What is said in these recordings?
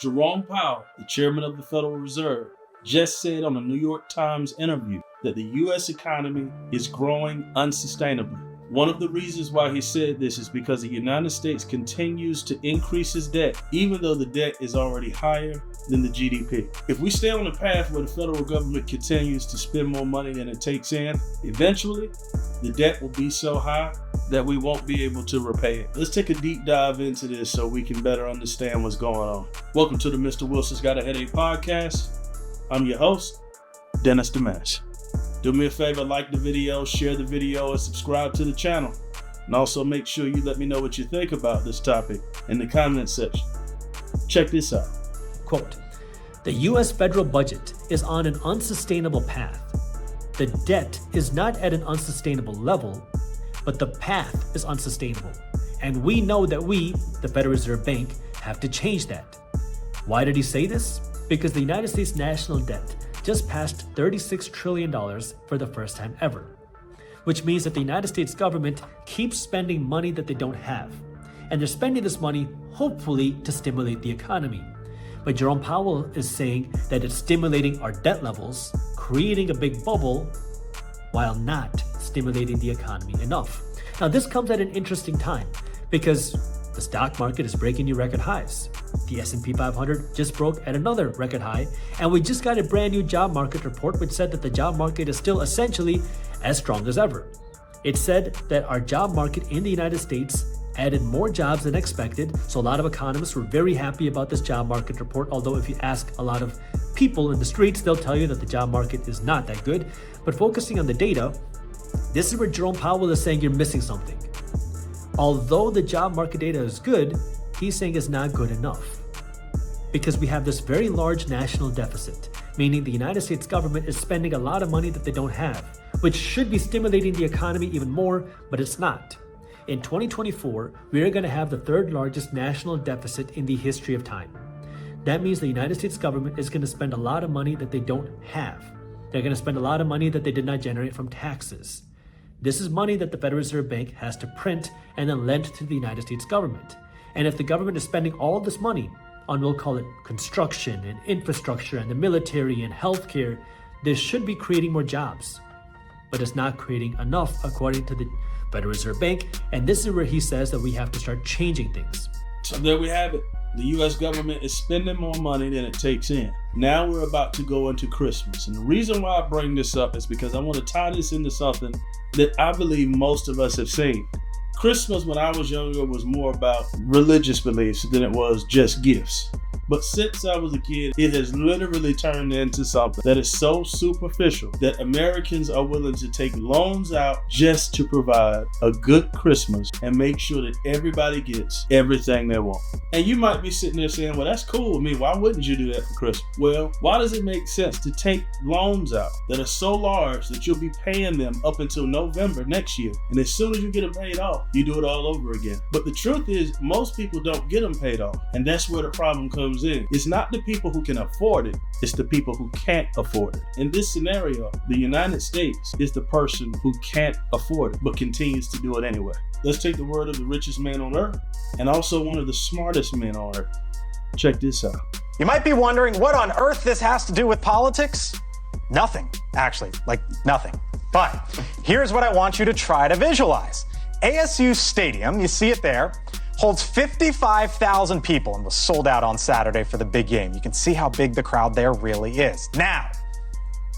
Jerome Powell, the chairman of the Federal Reserve, just said on a New York Times interview that the U.S. economy is growing unsustainably. One of the reasons why he said this is because the United States continues to increase its debt, even though the debt is already higher than the GDP. If we stay on the path where the federal government continues to spend more money than it takes in, eventually the debt will be so high that we won't be able to repay it. Let's take a deep dive into this so we can better understand what's going on. Welcome to the Mr. Wilson's Got a Headache podcast. I'm your host, Dennis Dimash. Do me a favor, like the video, share the video, and subscribe to the channel. And also make sure you let me know what you think about this topic in the comment section. Check this out. Quote, the U.S. federal budget is on an unsustainable path. The debt is not at an unsustainable level, but the path is unsustainable. And we know that we, the Federal Reserve Bank, have to change that. Why did he say this? Because the United States national debt just passed $36 trillion for the first time ever, which means that the United States government keeps spending money that they don't have. And they're spending this money, hopefully, to stimulate the economy. But Jerome Powell is saying that it's stimulating our debt levels, creating a big bubble, while not stimulating the economy enough. Now, this comes at an interesting time because the stock market is breaking new record highs. The S&P 500 just broke at another record high, and we just got a brand new job market report which said that the job market is still essentially as strong as ever. It said that our job market in the United States added more jobs than expected, so a lot of economists were very happy about this job market report, although if you ask a lot of people in the streets, they'll tell you that the job market is not that good. But focusing on the data, this is where Jerome Powell is saying you're missing something. Although the job market data is good, he's saying it's not good enough. Because we have this very large national deficit, meaning the United States government is spending a lot of money that they don't have, which should be stimulating the economy even more, but it's not. In 2024, we are going to have the third largest national deficit in the history of time. That means the United States government is going to spend a lot of money that they don't have. They're going to spend a lot of money that they did not generate from taxes. This is money that the Federal Reserve Bank has to print and then lend to the United States government. And if the government is spending all this money on, we'll call it construction and infrastructure and the military and healthcare, this should be creating more jobs. But it's not creating enough according to the Federal Reserve Bank. And this is where he says that we have to start changing things. So there we have it. The U.S. government is spending more money than it takes in. Now we're about to go into Christmas. And the reason why I bring this up is because I want to tie this into something that I believe most of us have seen. Christmas when I was younger was more about religious beliefs than it was just gifts. But since I was a kid, it has literally turned into something that is so superficial that Americans are willing to take loans out just to provide a good Christmas and make sure that everybody gets everything they want. And you might be sitting there saying, well, that's cool with me. Why wouldn't you do that for Christmas? Well, why does it make sense to take loans out that are so large that you'll be paying them up until November next year? And as soon as you get them paid off, you do it all over again. But the truth is, most people don't get them paid off. And that's where the problem comes in. It's not the people who can afford it, it's the people who can't afford it. In this scenario, the United States is the person who can't afford it, but continues to do it anyway. Let's take the word of the richest man on earth, and also one of the smartest men on earth. Check this out. You might be wondering what on earth this has to do with politics. Nothing, actually, like nothing. But here's what I want you to try to visualize. ASU Stadium, you see it there, holds 55,000 people and was sold out on Saturday for the big game. You can see how big the crowd there really is. Now,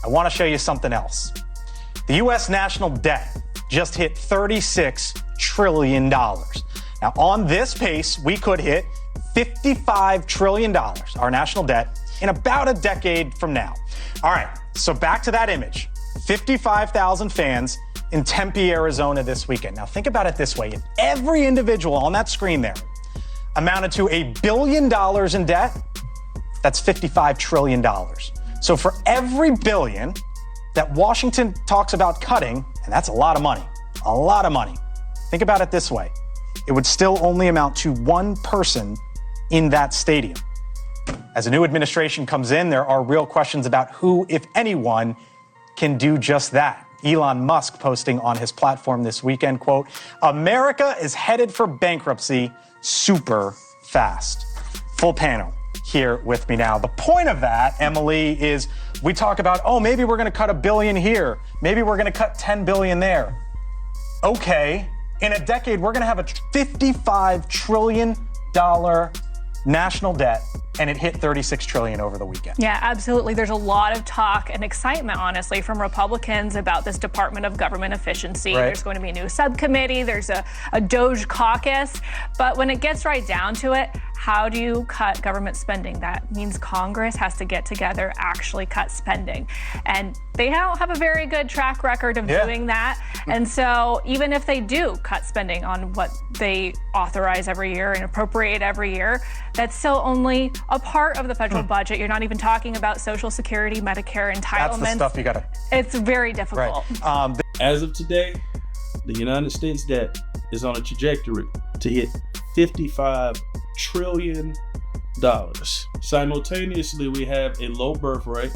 I want to show you something else. The U.S. national debt just hit $36 trillion. Now, on this pace, we could hit $55 trillion, our national debt, in about a decade from now. All right, so back to that image. 55,000 fans in Tempe, Arizona this weekend. Now think about it this way. If every individual on that screen there amounted to $1 billion in debt, that's $55 trillion. So for every billion that Washington talks about cutting, and that's a lot of money, think about it this way. It would still only amount to one person in that stadium. As a new administration comes in, there are real questions about who, if anyone, can do just that. Elon Musk posting on his platform this weekend, quote, "America is headed for bankruptcy super fast." Full panel. here with me now. The point of that, Emily, is we talk about, oh, maybe we're going to cut $1 billion here. Maybe we're going to cut $10 billion there. Okay, in a decade, we're going to have a $55 trillion national debt, and it hit $36 trillion over the weekend. Yeah, absolutely. There's a lot of talk and excitement, honestly, from Republicans about this Department of Government Efficiency. Right. There's going to be a new subcommittee. There's a DOGE caucus. But when it gets right down to it, how do you cut government spending? That means Congress has to get together, actually cut spending. And they don't have a very good track record of doing that. And so even if they do cut spending on what they authorize every year and appropriate every year, that's still only a part of the federal budget. You're not even talking about Social Security, Medicare, entitlements. That's the stuff you got to... It's very difficult. Right. As of today, the United States debt is on a trajectory to hit $55 trillion. Simultaneously, we have a low birth rate,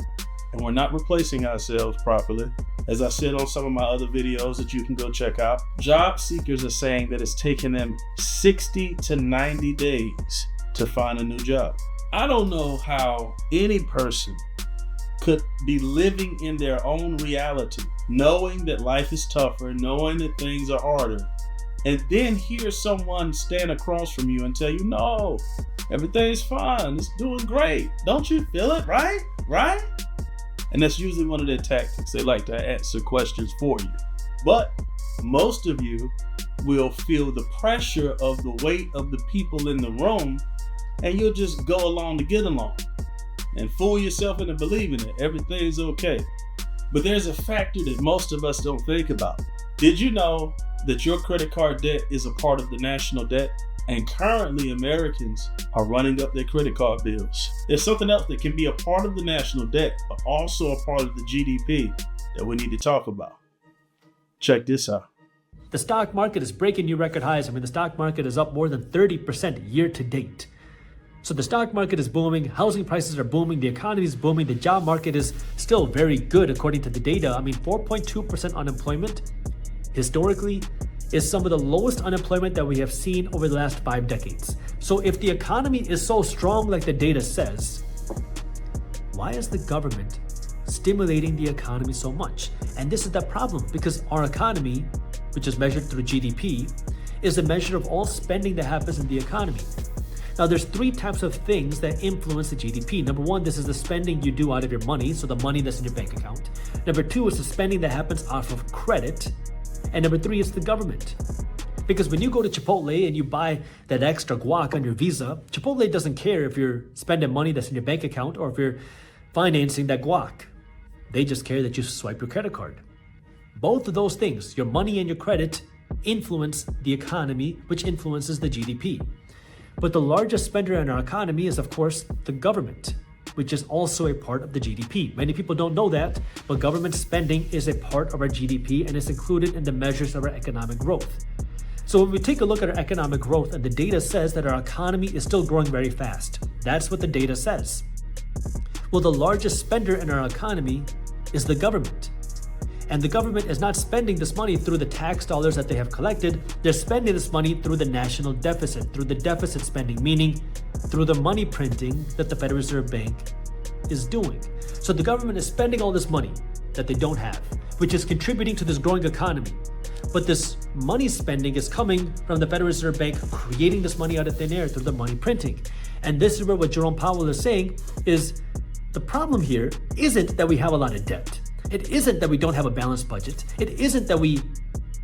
and we're not replacing ourselves properly. As I said on some of my other videos that you can go check out, job seekers are saying that it's taking them 60 to 90 days to find a new job. I don't know how any person could be living in their own reality, knowing that life is tougher, knowing that things are harder, and then hear someone stand across from you and tell you, no, everything's fine, it's doing great. Don't you feel it, right? Right? And that's usually one of their tactics. They like to answer questions for you. But most of you will feel the pressure of the weight of the people in the room, and you'll just go along to get along and fool yourself into believing it. Everything's okay. But there's a factor that most of us don't think about. Did you know that your credit card debt is a part of the national debt? And currently Americans are running up their credit card bills. There's something else that can be a part of the national debt, but also a part of the GDP that we need to talk about. Check this out. The stock market is breaking new record highs. I mean, the stock market is up more than 30% year to date. So the stock market is booming, housing prices are booming, the economy is booming, the job market is still very good according to the data. I mean, 4.2% unemployment historically is some of the lowest unemployment that we have seen over the last 5 decades. So if the economy is so strong like the data says, why is the government stimulating the economy so much? And this is the problem, because our economy, which is measured through GDP, is a measure of all spending that happens in the economy. Now, there's 3 types of things that influence the GDP. Number 1, this is the spending you do out of your money, so the money that's in your bank account. Number 2 is the spending that happens off of credit. And number 3 is the government. Because when you go to Chipotle and you buy that extra guac on your Visa, Chipotle doesn't care if you're spending money that's in your bank account or if you're financing that guac. They just care that you swipe your credit card. Both of those things, your money and your credit, influence the economy, which influences the GDP. But the largest spender in our economy is, of course, the government, which is also a part of the GDP. Many people don't know that, but government spending is a part of our GDP and is included in the measures of our economic growth. So when we take a look at our economic growth, and the data says that our economy is still growing very fast. That's what the data says. Well, the largest spender in our economy is the government. And the government is not spending this money through the tax dollars that they have collected. They're spending this money through the national deficit, through the deficit spending, meaning through the money printing that the Federal Reserve Bank is doing. So the government is spending all this money that they don't have, which is contributing to this growing economy. But this money spending is coming from the Federal Reserve Bank creating this money out of thin air through the money printing. And this is where what Jerome Powell is saying is the problem here isn't that we have a lot of debt. It isn't that we don't have a balanced budget. It isn't that we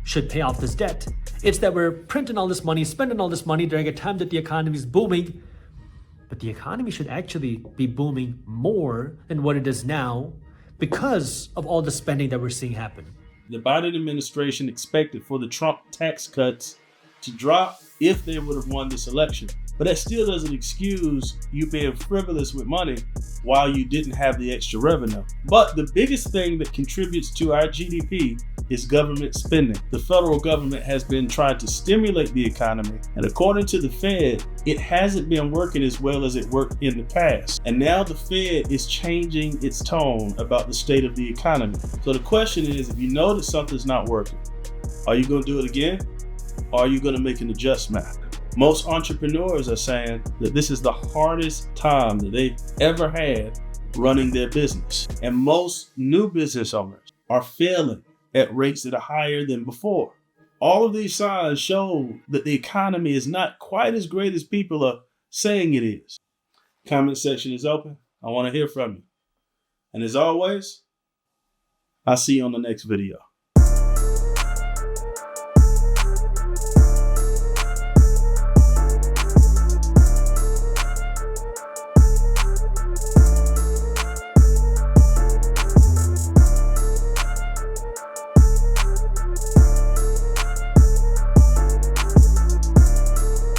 should pay off this debt. It's that we're printing all this money, spending all this money during a time that the economy is booming. But the economy should actually be booming more than what it is now because of all the spending that we're seeing happen. The Biden administration expected for the Trump tax cuts to drop if they would have won this election. But that still doesn't excuse you being frivolous with money while you didn't have the extra revenue. But the biggest thing that contributes to our GDP is government spending. The federal government has been trying to stimulate the economy, and according to the Fed, it hasn't been working as well as it worked in the past. And now the Fed is changing its tone about the state of the economy. So the question is, if you know that something's not working, are you going to do it again? Or are you going to make an adjustment? Most entrepreneurs are saying that this is the hardest time that they've ever had running their business. And most new business owners are failing at rates that are higher than before. All of these signs show that the economy is not quite as great as people are saying it is. Comment section is open. I want to hear from you. And as always, I'll see you on the next video.